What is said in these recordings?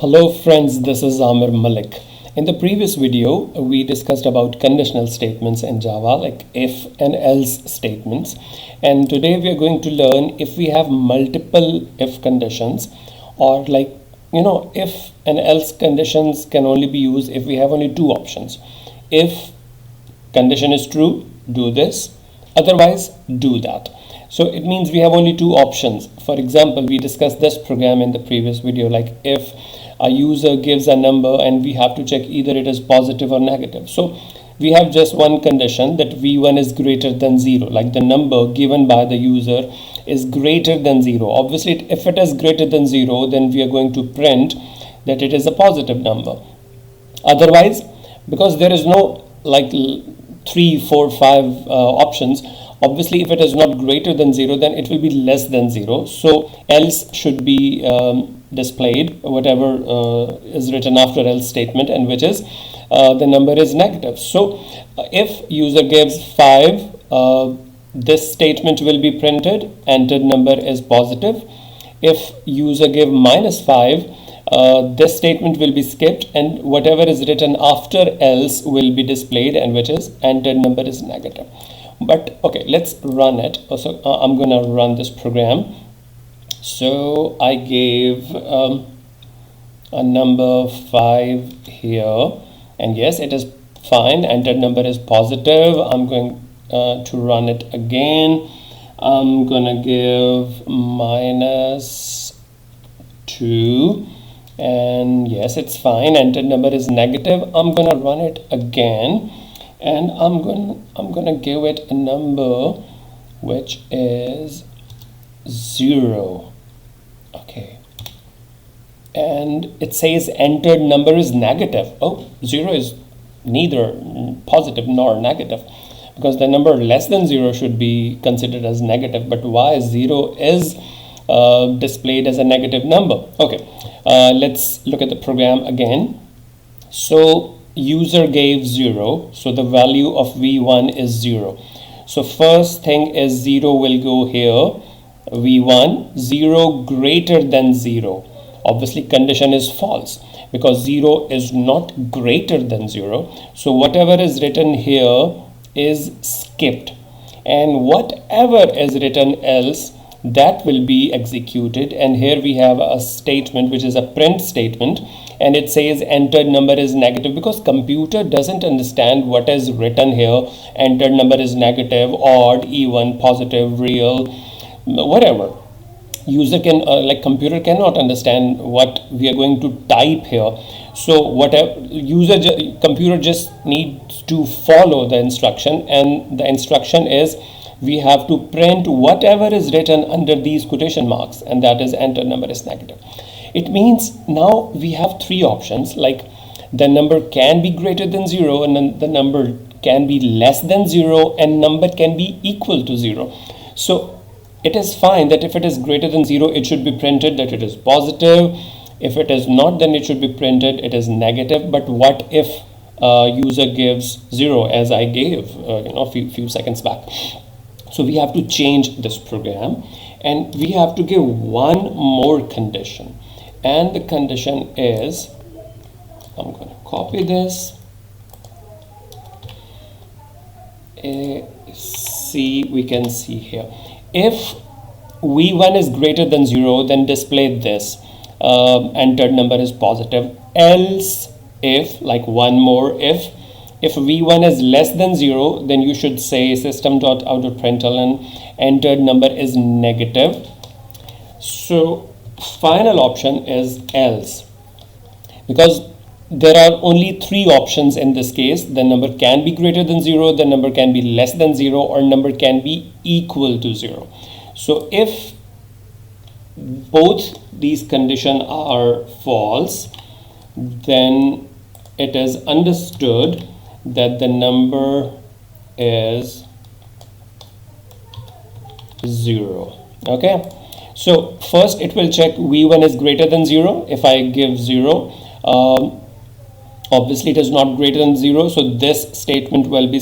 Hello friends, this is Amir Malik. In the previous video, we discussed about conditional statements in Java, like if and else statements. And today we are going to learn if we have multiple if conditions, or if and else conditions can only be used if we have only two options. If condition is true, do this, otherwise do that. So it means we have only two options. For example, we discussed this program in the previous video, like if a user gives a number and we have to check either it is positive or negative. So we have just one condition, that v1 is greater than 0, like the number given by the user is greater than 0. Obviously, if it is greater than 0, then we are going to print that it is a positive number. Otherwise, because there is no 3, 4, 5 options, obviously if it is not greater than 0, then it will be less than 0. So else should be displayed, whatever is written after else statement, and which is the number is negative. So if user gives 5, this statement will be printed, entered number is positive. If user give -5, this statement will be skipped, and whatever is written after else will be displayed, and which is entered number is negative. But okay, let's run it. So I'm gonna run this program. So I gave a number 5 here, and yes, it is fine, entered number is positive. I'm going to run it again. I'm gonna give -2, and yes, it's fine, entered number is negative. I'm gonna run it again, and I'm gonna give it a number which is 0. Okay, and it says entered number is negative. Oh, 0 is neither positive nor negative, because the number less than 0 should be considered as negative. But why 0 is displayed as a negative number? Okay, let's look at the program again. So user gave 0, so the value of v1 is 0. So first thing is 0 will go here, v1, 0 greater than 0. Obviously condition is false, because 0 is not greater than 0. So whatever is written here is skipped, and whatever is written else, that will be executed. And here we have a statement which is a print statement, and it says entered number is negative, because computer doesn't understand what is written here. Entered number is negative, odd, even, positive, real, whatever. User can computer cannot understand what we are going to type here. So whatever computer just needs to follow the instruction, and the instruction is we have to print whatever is written under these quotation marks, and that is enter number is negative. It means now we have three options, like the number can be greater than 0, and then the number can be less than 0, and number can be equal to 0. So it is fine that if it is greater than 0, it should be printed that it is positive. If it is not, then it should be printed it is negative. But what if user gives 0, as I gave a few seconds back? So we have to change this program, and we have to give one more condition, and the condition is, I'm going to copy this. We can see here, if v1 is greater than 0, then display this, entered number is positive. Else, if, like one more if v1 is less than 0, then you should say system.out.println entered number is negative. So final option is else, because there are only three options in this case. The number can be greater than 0, the number can be less than 0, or number can be equal to 0. So if both these conditions are false, then it is understood that the number is 0. Okay, so first it will check v1 is greater than 0. If I give 0, obviously it is not greater than 0, so this statement will be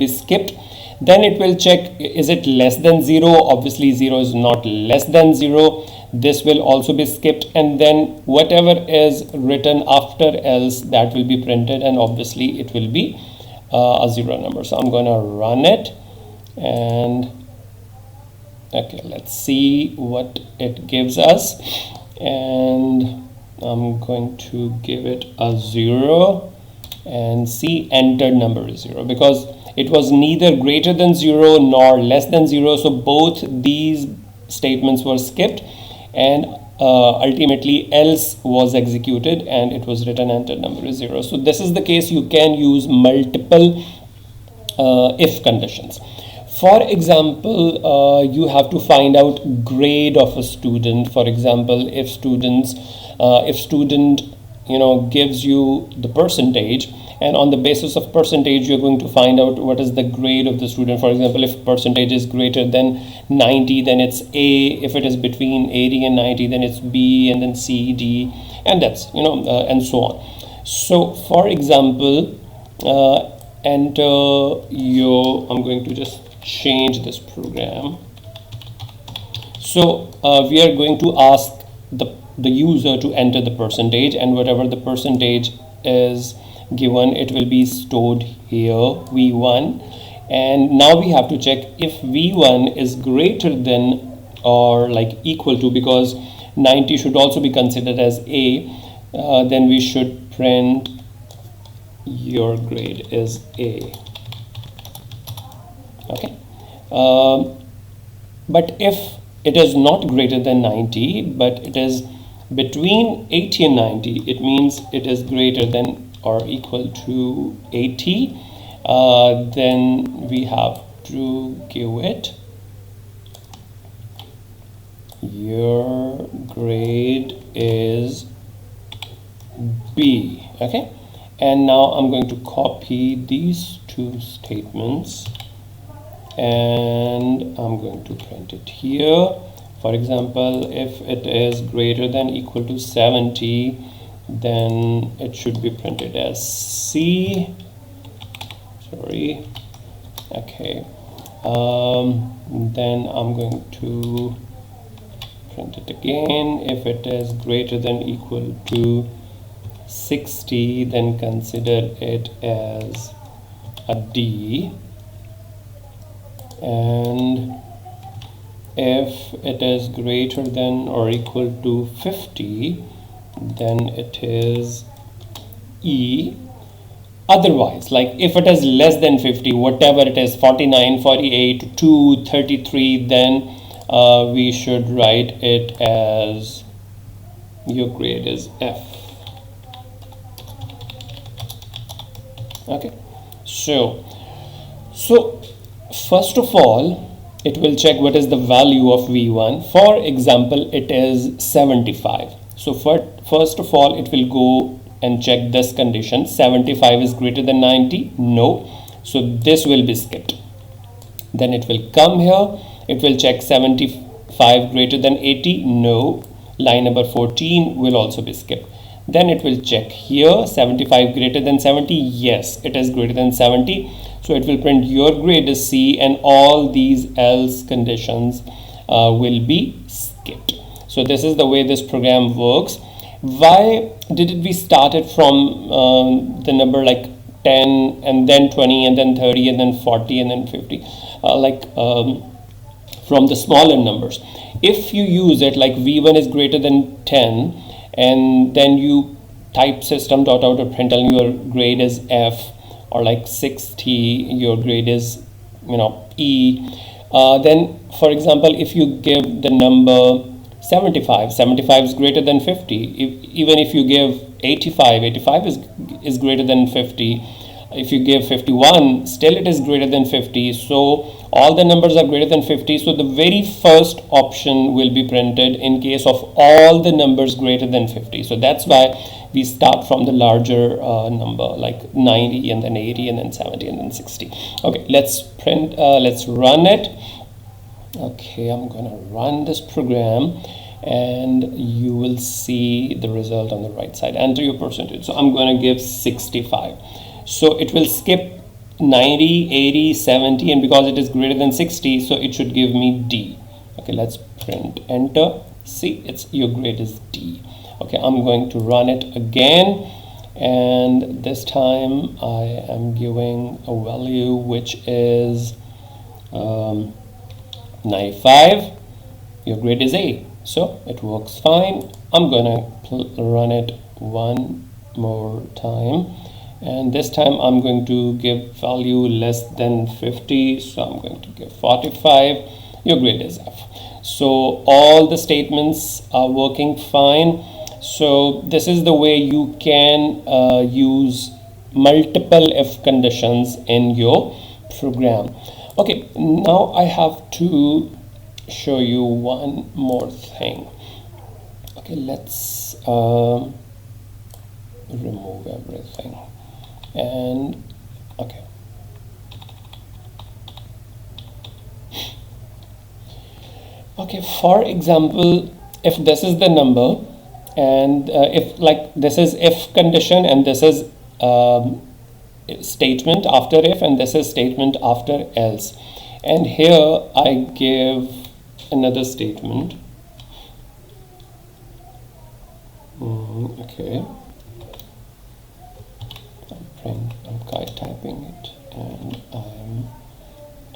skipped. Then it will check, is it less than 0? Obviously 0 is not less than 0. This will also be skipped, and then whatever is written after else, that will be printed, and obviously it will be a 0 number. So I'm going to run it, and okay, let's see what it gives us. And I'm going to give it a 0, and see entered number is 0, because it was neither greater than 0 nor less than 0. So both these statements were skipped, and ultimately else was executed, and it was written entered number is 0. So this is the case you can use multiple if conditions. For example, you have to find out grade of a student. For example, if student gives you the percentage, and on the basis of percentage you're going to find out what is the grade of the student. For example, if percentage is greater than 90, then it's A. If it is between 80 and 90, then it's B, and then C, D, and that's and so on. So for example, enter your, I'm going to just change this program. So we are going to ask the user to enter the percentage, and whatever the percentage is given, it will be stored here, V1. And now we have to check if V1 is greater than or like equal to, because 90 should also be considered as A, then we should print your grade is A. Okay. But if it is not greater than 90, but it is between 80 and 90, it means it is greater than or equal to 80, then we have to give it your grade is B. Okay, and now I'm going to copy these two statements, and I'm going to print it here. For example, if it is greater than equal to 70, then it should be printed as C. Sorry. Okay. Then I'm going to print it again. If it is greater than equal to 60, then consider it as a D. And if it is greater than or equal to 50, then it is E. Otherwise, like if it is less than 50, whatever it is, 49, 48, 2, 33, then we should write it as your grade is F. Okay, so first of all, it will check what is the value of V1. For example, it is 75. So first of all, it will go and check this condition. 75 is greater than 90? No. So this will be skipped. Then it will come here. It will check 75 greater than 80? No. Line number 14 will also be skipped. Then it will check here, 75 greater than 70? Yes, it is greater than 70. So it will print your grade is C, and all these else conditions will be skipped. So this is the way this program works. Why did we start it from the number like 10 and then 20 and then 30 and then 40 and then 50, from the smaller numbers? If you use it like V1 is greater than 10, and then you type system.out.println your grade is F, or like 60 your grade is E, then for example, if you give the number 75 is greater than 50, even if you give 85 is greater than 50. If you give 51, still it is greater than 50. So all the numbers are greater than 50. So the very first option will be printed in case of all the numbers greater than 50. So that's why we start from the larger number, like 90 and then 80 and then 70 and then 60. Okay, let's run it. Okay, I'm gonna run this program, and you will see the result on the right side. Enter your percentage. So I'm gonna give 65. So it will skip 90, 80, 70, and because it is greater than 60, so it should give me D. Okay, let's print enter. See, it's your grade is D. Okay, I'm going to run it again, and this time I am giving a value which is 95. Your grade is A, so it works fine. I'm gonna run it one more time, and this time I'm going to give value less than 50, so I'm going to give 45. Your grade is F. So all the statements are working fine. So this is the way you can use multiple if conditions in your program. Okay, now I have to show you one more thing. Okay, let's remove everything, and okay, for example, if this is the number, and if like this is if condition, and this is statement after if, and this is statement after else, and here I give another statement. Okay, I'm typing it, and I'm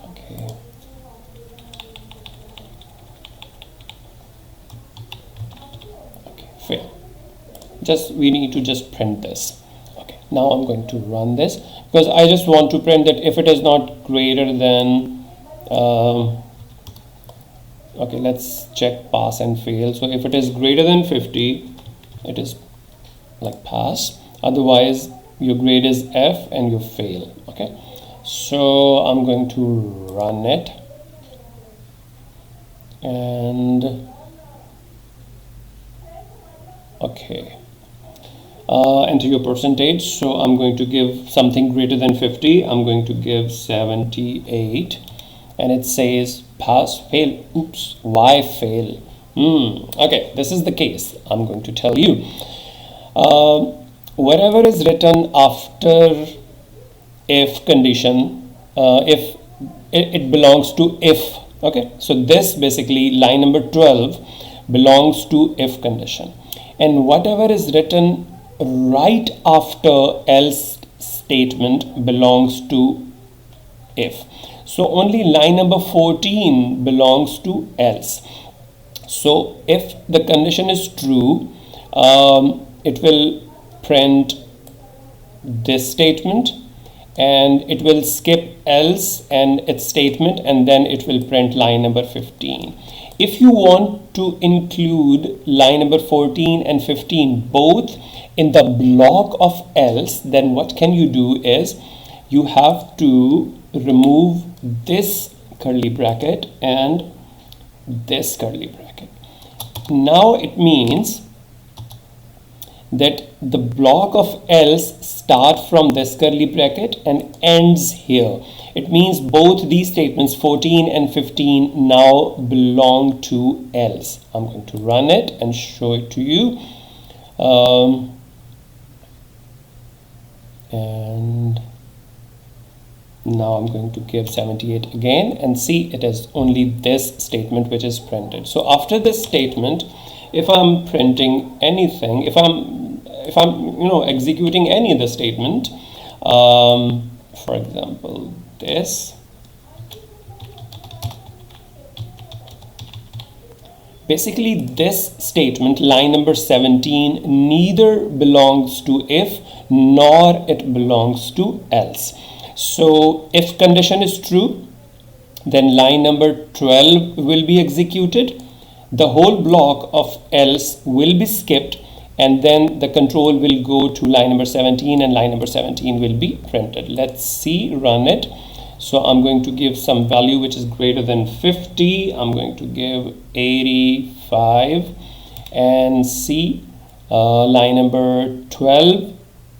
okay. Fail. We need to just print this. Okay, now I'm going to run this because I just want to print that if it is not greater than okay, let's check pass and fail. So if it is greater than 50, it is like pass, otherwise your grade is F and you fail. Okay, so I'm going to run it, and okay, enter your percentage. So I'm going to give something greater than 50. I'm going to give 78, and it says pass, fail. Oops, why fail? Okay, this is the case. I'm going to tell you. Whatever is written after if condition, if it belongs to if. Okay, so this basically line number 12 belongs to if condition, and whatever is written right after else statement belongs to if. So only line number 14 belongs to else. So if the condition is true, it will print this statement, and it will skip else and its statement, and then it will print line number 15. If you want to include line number 14 and 15 both in the block of else, then what can you do is you have to remove this curly bracket and this curly bracket. Now it means that the block of else start from this curly bracket and ends here. It means both these statements 14 and 15 now belong to else. I'm going to run it and show it to you. And now I'm going to give 78 again, and see, it is only this statement which is printed. So after this statement, if I'm printing anything, if I'm executing any of the statement, for example this, basically this statement line number 17 neither belongs to if nor it belongs to else. So if condition is true, then line number 12 will be executed, the whole block of else will be skipped, and then the control will go to line number 17, and line number 17 will be printed. Let's see, run it. So I'm going to give some value which is greater than 50. I'm going to give 85, and see, line number 12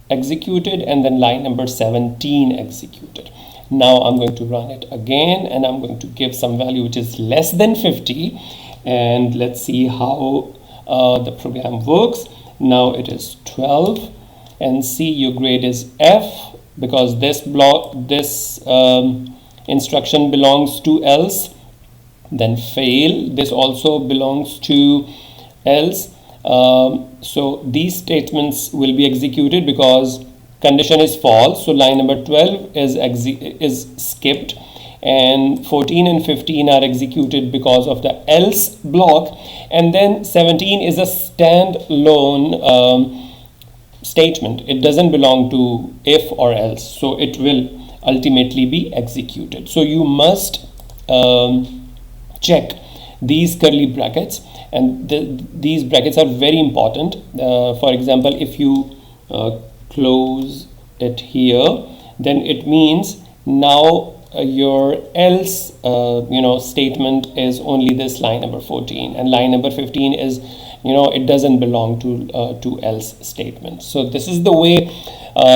executed, and then line number 17 executed. Now I'm going to run it again, and I'm going to give some value which is less than 50, and let's see how the program works. Now it is 12, and see, your grade is F, because this instruction belongs to else. Then fail, this also belongs to else. So these statements will be executed because condition is false. So line number 12 is skipped, and 14 and 15 are executed because of the else block, and then 17 is a standalone statement. It doesn't belong to if or else, so it will ultimately be executed. So you must check these curly brackets, and these brackets are very important. For example, if you close it here, then it means now your else statement is only this line number 14, and line number 15 is, it doesn't belong to else statement. So this is the way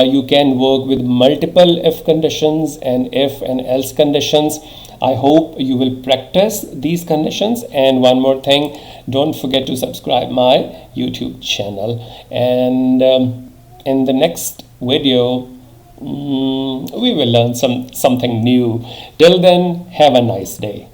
you can work with multiple if conditions and if and else conditions. I hope you will practice these conditions. And one more thing, don't forget to subscribe my YouTube channel. And in the next video, we will learn something new. Till then, have a nice day.